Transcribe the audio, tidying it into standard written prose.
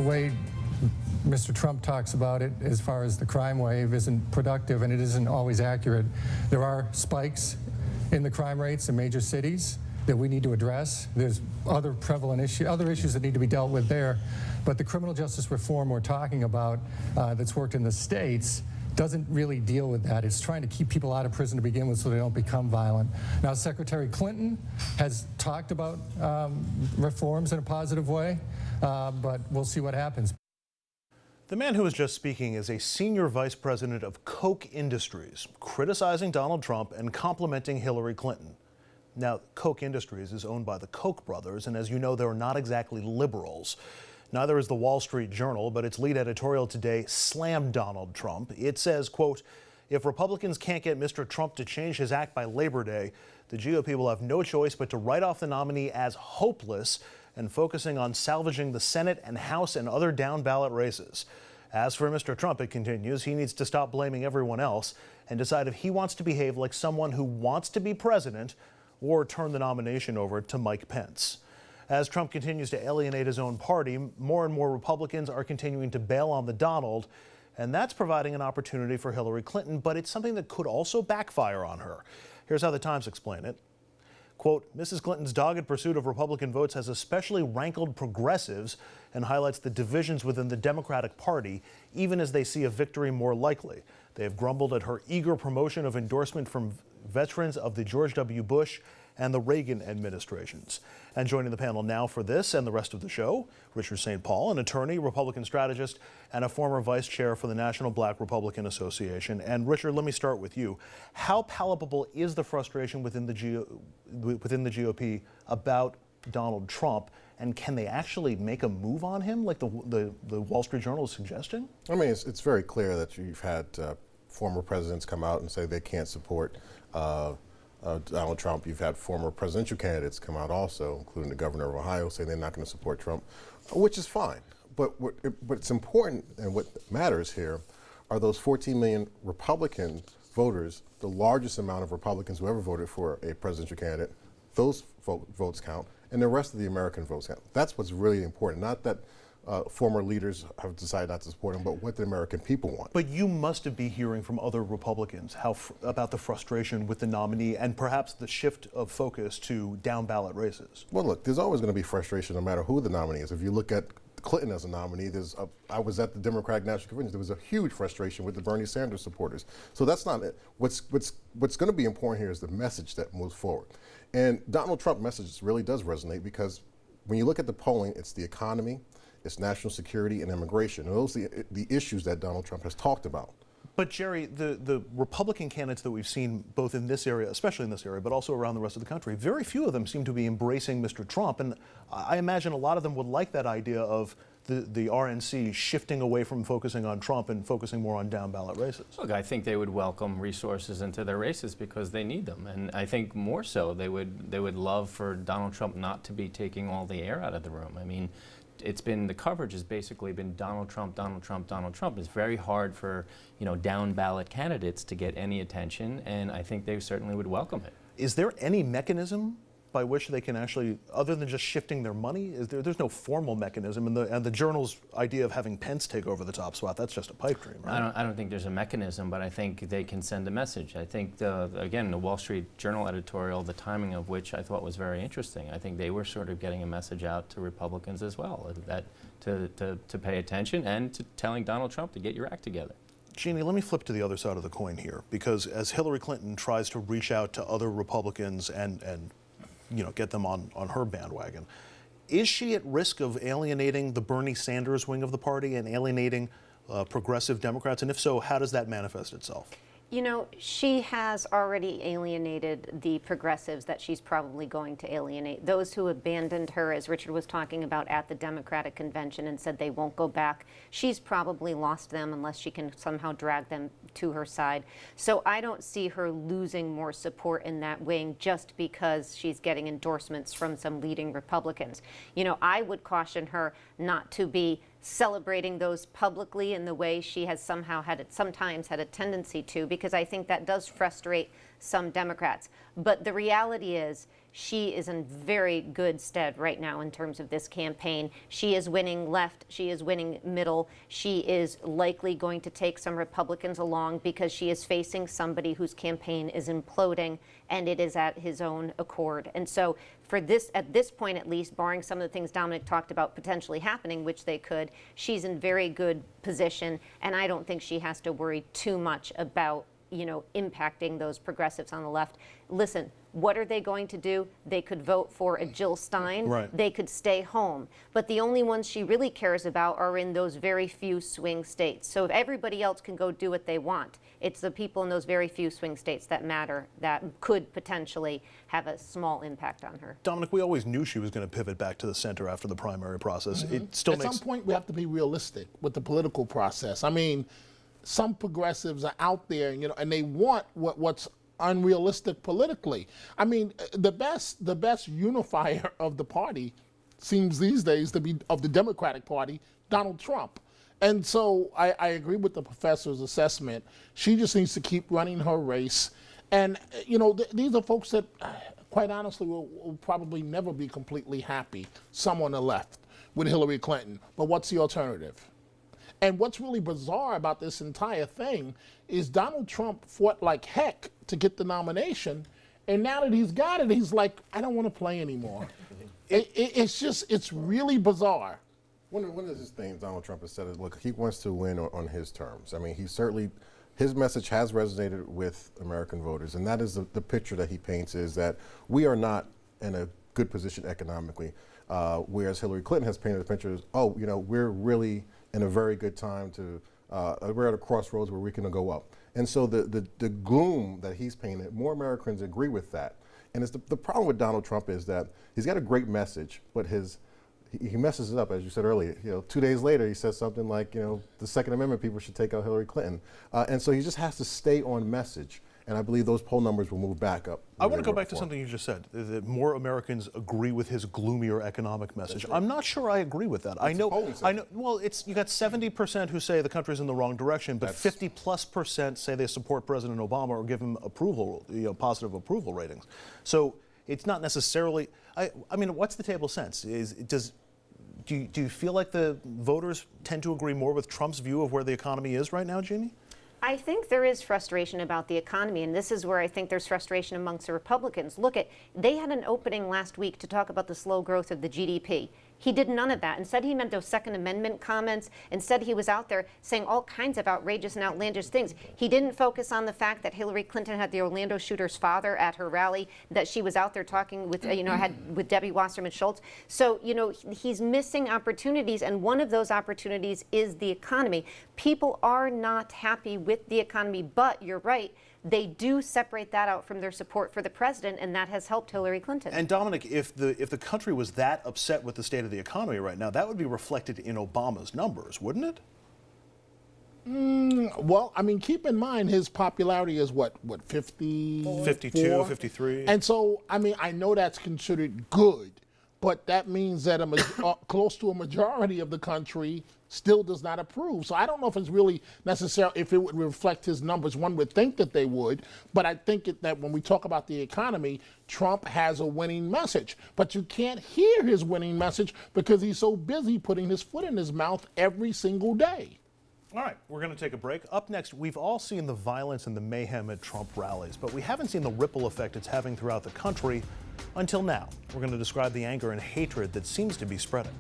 way Mr. Trump talks about it as far as the crime wave isn't productive and it isn't always accurate. There are spikes in the crime rates in major cities that we need to address. There's other prevalent other issues that need to be dealt with there. But the criminal justice reform we're talking about that's worked in the states doesn't really deal with that. It's trying to keep people out of prison to begin with so they don't become violent. Now, Secretary Clinton has talked about reforms in a positive way, but we'll see what happens. The man who was just speaking is a senior vice president of Koch Industries, criticizing Donald Trump and complimenting Hillary Clinton. Now, Koch Industries is owned by the Koch brothers, and as you know, they're not exactly liberals. Neither is the Wall Street Journal, but its lead editorial today slammed Donald Trump. It says, quote, if Republicans can't get Mr. Trump to change his act by Labor Day, the GOP will have no choice but to write off the nominee as hopeless and focusing on salvaging the Senate and House and other down-ballot races. As for Mr. Trump, it continues, he needs to stop blaming everyone else and decide if he wants to behave like someone who wants to be president or turn the nomination over to Mike Pence. As Trump continues to alienate his own party, more and more Republicans are continuing to bail on the Donald, and that's providing an opportunity for Hillary Clinton, but it's something that could also backfire on her. Here's how the Times explain it. Quote, Mrs. Clinton's dogged pursuit of Republican votes has especially rankled progressives and highlights the divisions within the Democratic Party, even as they see a victory more likely. They have grumbled at her eager promotion of endorsement from veterans of the George W. Bush and the Reagan administrations. And joining the panel now for this and the rest of the show, Richard St. Paul, an attorney, Republican strategist, and a former vice chair for the National Black Republican Association. And Richard, let me start with you. How palpable is the frustration within the GOP about Donald Trump, and can they actually make a move on him like the Wall Street Journal is suggesting? I mean, it's very clear that you've had former presidents come out and say they can't support Donald Trump. You've had former presidential candidates come out also, including the governor of Ohio, saying they're not going to support Trump, which is fine. But what's important and what matters here are those 14 million Republican voters, the largest amount of Republicans who ever voted for a presidential candidate. Those votes count, and the rest of the American votes count. That's what's really important, not that former leaders have decided not to support him, but what the American people want. But you must be hearing from other Republicans about the frustration with the nominee and perhaps the shift of focus to down-ballot races. Well, look, there's always going to be frustration no matter who the nominee is. If you look at Clinton as a nominee, I was at the Democratic National Convention. There was a huge frustration with the Bernie Sanders supporters. So that's not it. What's going to be important here is the message that moves forward. And Donald Trump's message really does resonate because when you look at the polling, it's the economy, it's national security and immigration. And those are the issues that Donald Trump has talked about. But Jerry, the Republican candidates that we've seen both in this area, especially in this area, but also around the rest of the country, very few of them seem to be embracing Mr. Trump. And I imagine a lot of them would like that idea of the RNC shifting away from focusing on Trump and focusing more on down-ballot races. Look, I think they would welcome resources into their races because they need them. And I think more so they would love for Donald Trump not to be taking all the air out of the room. I mean, the coverage has basically been Donald Trump, Donald Trump, Donald Trump. It's very hard for, down ballot candidates to get any attention, and I think they certainly would welcome it. Is there any mechanism by which they can actually, other than just shifting their money, there's no formal mechanism, and the Journal's idea of having Pence take over the top spot, that's just a pipe dream, right? I don't think there's a mechanism, but I think they can send a message. I think, again, the Wall Street Journal editorial, the timing of which I thought was very interesting. I think they were sort of getting a message out to Republicans as well, that to pay attention and to telling Donald Trump to get your act together. Jeannie, let me flip to the other side of the coin here, because as Hillary Clinton tries to reach out to other Republicans and get them on her bandwagon, is she at risk of alienating the Bernie Sanders wing of the party and alienating progressive Democrats? And if so, how does that manifest itself? She has already alienated the progressives that she's probably going to alienate. Those who abandoned her, as Richard was talking about, at the Democratic Convention and said they won't go back, she's probably lost them unless she can somehow drag them to her side. So I don't see her losing more support in that wing just because she's getting endorsements from some leading Republicans. I would caution her not to be celebrating those publicly in the way she has sometimes had a tendency to, because I think that does frustrate some Democrats. But the reality is she is in very good stead right now in terms of this campaign. She is winning left, she is winning middle, she is likely going to take some Republicans along because she is facing somebody whose campaign is imploding, and it is at his own accord. And so for this, at this point at least, barring some of the things Dominic talked about potentially happening, which they could, she's in very good position, and I don't think she has to worry too much about, you know, impacting those progressives on the left. Listen, what are they going to do? They could vote for a Jill Stein. Right. They could stay home. But the only ones she really cares about are in those very few swing states. So if everybody else can go do what they want, it's the people in those very few swing states that matter, that could potentially have a small impact on her. Dominic, we always knew she was going to pivot back to the center after the primary process. It still At makes some point, we have to be realistic with the political process. I mean, some progressives are out there, you know, and they want what's unrealistic politically. I mean, the best unifier of the party seems these days to be, of the Democratic Party, Donald Trump. And so I agree with the professor's assessment. She just needs to keep running her race. And, you know, these are folks that, quite honestly, will probably never be completely happy, some on the left, with Hillary Clinton. But what's the alternative? And what's really bizarre about this entire thing is Donald Trump fought like heck to get the nomination, and now that he's got it, he's like, I don't want to play anymore. It's really bizarre. One of his things Donald Trump has said is, look, he wants to win on his terms. I mean, his message has resonated with American voters, and that is the picture that he paints, is that we are not in a good position economically, whereas Hillary Clinton has painted a picture as, oh, you know, we're really in a very good time to, we're at a crossroads where we can go up. And so the gloom that he's painted, more Americans agree with that. And it's the problem with Donald Trump is that he's got a great message, but he messes it up, as you said earlier. You know, 2 days later, he says something like, you know, the Second Amendment people should take out Hillary Clinton. And so he just has to stay on message. And I believe those poll numbers will move back up. I want to go back to something you just said, that more Americans agree with his gloomier economic message. I'm not sure I agree with that. I know, well, you got 70% who say the country's in the wrong direction, but 50+% say they support President Obama or give him approval, you know, positive approval ratings. So it's not necessarily, I mean, what's the table sense? Do you feel like the voters tend to agree more with Trump's view of where the economy is right now, Jeannie? I think there is frustration about the economy, and this is where I think there's frustration amongst the Republicans. Look, they had an opening last week to talk about the slow growth of the GDP. He did none of that. Instead, he meant those Second Amendment comments. Instead, he was out there saying all kinds of outrageous and outlandish things. He didn't focus on the fact that Hillary Clinton had the Orlando shooter's father at her rally, that she was out there talking with, with Debbie Wasserman Schultz. So, you know, he's missing opportunities, and one of those opportunities is the economy. People are not happy with the economy, but you're right. They do separate that out from their support for the president, and that has helped Hillary Clinton. And Dominic, if the country was that upset with the state of the economy right now, that would be reflected in Obama's numbers, wouldn't it? Well, I mean, keep in mind his popularity is what 50? 52, 53. And so, I mean, I know that's considered good, but that means that close to a majority of the country still does not approve. So I don't know if it's really necessary, if it would reflect his numbers. One would think that they would, but I think that when we talk about the economy, Trump has a winning message. But you can't hear his winning message because he's so busy putting his foot in his mouth every single day. All right, we're going to take a break. Up next, we've all seen the violence and the mayhem at Trump rallies, but we haven't seen the ripple effect it's having throughout the country until now. We're going to describe the anger and hatred that seems to be spreading.